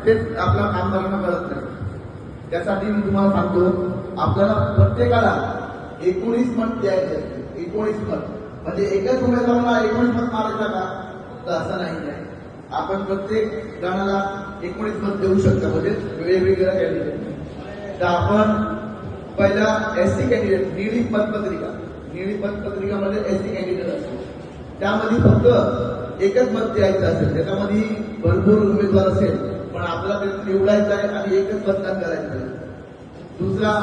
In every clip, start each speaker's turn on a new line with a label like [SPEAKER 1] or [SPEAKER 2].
[SPEAKER 1] तेच आपल्या कामगारांना कळत नाही. त्यासाठी मी तुम्हाला सांगतो, आपल्याला प्रत्येकाला 19 मत द्यायचे. 19 मत म्हणजे एकच उमेदवाराला 19 मत मारायचा का, तर असं नाही आहे. आपण प्रत्येक जणाला 19 मत देऊ शकता, म्हणजे वेगवेगळ्या कॅन्डिडेट. तर आपण पहिला एससी कॅन्डिडेट, निळी मतपत्रिकामध्ये एससी कॅन्डिडेट असतो, त्यामध्ये फक्त एकच मत द्यायचं असेल. त्याच्यामध्ये भरपूर उमेदवार असेल, पण आपल्याला ते निवडायचं आहे आणि एकच मतदान करायचं आहे. दुसरा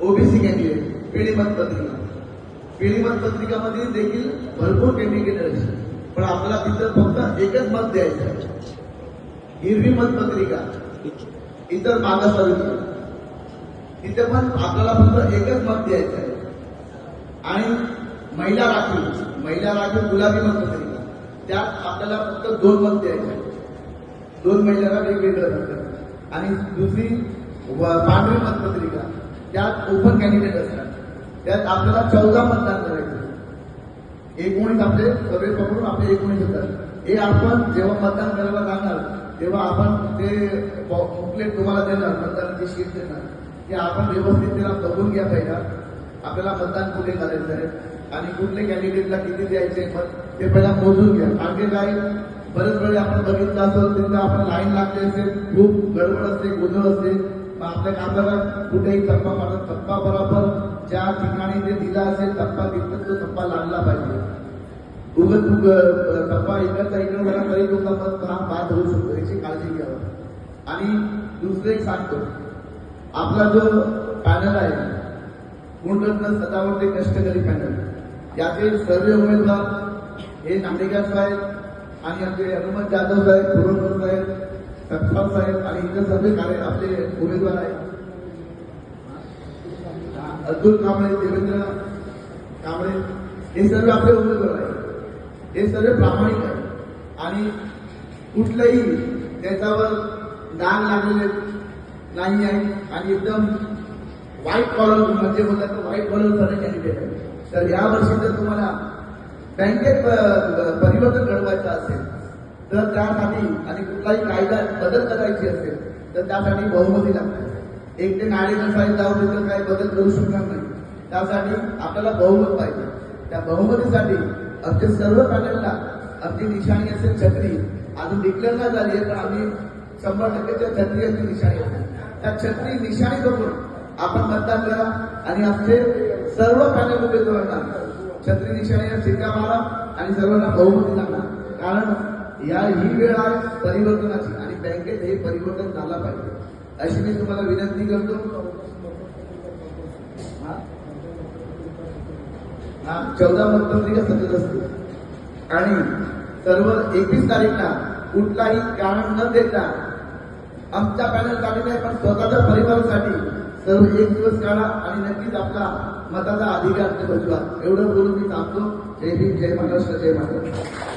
[SPEAKER 1] ओबीसी कॅन्डिडेट, पिवळी मतपत्रिकामध्ये देखील भरपूर कॅन्डिडेट असतील, पण आपल्याला तिथं फक्त एकच मत द्यायचं आहे. हिरवी मतपत्रिका, इतर मागासवर्गीय, तिथे पण आपल्याला फक्त एकच मत द्यायचं आहे. आणि महिला राखीव गुलाबी मतपत्रिका, त्यात आपल्याला फक्त 2 मत द्यायचे आहे. 2 महिलांना वेगवेगळं असतं. आणि दुसरी पांढरी मतपत्रिका, त्यात ओपन कॅन्डिडेट असतात, त्यात आपल्याला 14 मतदान करायचं. 19 आपले सगळे पकडून आपले 19 होतात. हे आपण जेव्हा मतदान करायला जाणार तेव्हा आपण ते बुकलेट तुम्हाला देणार, मतदानाची शीट देणार, की आपण व्यवस्थित त्याला बघून घ्या पाहिजे. आपल्याला मतदान कुठे करायचं आहे आणि कुठल्या कॅन्डिडेटला किती द्यायचे मत ते पहिला मोजून घ्या. कारण काय बरेच वेळी आपण बघितलं असेल, तिथं आपण लाईन लागते असेल, खूप गडबड असते, गोंधळ असते. आपल्या कामगाराला कुठेही टप्पा मारत, टप्पा बरोबर ज्या ठिकाणी ते दिला असेल टप्पा, तिथं तो टप्पा लागला पाहिजे. टप्पा इकडचा इकडे झाला तरी तुमचा मत हा बाद होऊ शकतो, याची काळजी घ्यावी. आणि दुसरं एक सांगतो, आपला जो पॅनल आहे गुणरत्न सदावर्ते कष्टकरी पॅनल, याचे सर्व उमेदवार हे नांदेकर साहेब आणि आमचे हनुमंत जाधव साहेब, पुरंदर साहेब, सत्पाल साहेब आणि इतर सर्व आपले उमेदवार आहेत. अब्दुल कांबळे, देवेंद्र कांबळे, हे सर्व आपले उमेदवार आहेत. हे सर्व प्रामाणिक आहेत आणि कुठलंही त्याच्यावर डाग लागलेले नाही आहे आणि एकदम व्हाईट कॉलर म्हणजे बोलतात तर व्हाईट कॉलर सर्व कॅन्डिडेट आहे. तर या वर्षी जर तुम्हाला बँकेत परिवर्तन घडवायचं असेल तर त्यासाठी आणि कुठलाही कायदा बदल करायची असेल तर त्यासाठी बहुमती लागते. एक ते नाडेकर साहेब जाऊन तिथं काही बदल करू शकणार नाही. त्यासाठी आपल्याला बहुमत पाहिजे. त्या बहुमतीसाठी आमच्या सर्व पॅनलला आमची निशाणी असेल छत्री, अजून डिक्लेअर नाही झाली आहे, पण आम्ही 100% त्या छत्रीची निशाणी आहे. त्या छत्री निशाणी बघून आपण मतदान करा आणि आमचे सर्व पॅनल उमेदवारांना छत्री निशाणी शिक्का मारा आणि सर्वांना बहुमती लागणार. कारण ही वेळ आहे परिवर्तनाची आणि बँकेत हे परिवर्तन झाला पाहिजे अशी मी तुम्हाला विनंती करतो. 14 मतपत्रिका सतत असते आणि सर्व 21 तारीखला कुठलाही कारण न देता आमच्या पॅनलसाठी नाही पण स्वतःच्या परिवारासाठी सर्व 1 दिवस काढा आणि नक्कीच आपला मताचा अधिकार बजवा. एवढं बोलून मी थांबतो. जय हिंद, जय महाराष्ट्र, जय महाराष्ट्र.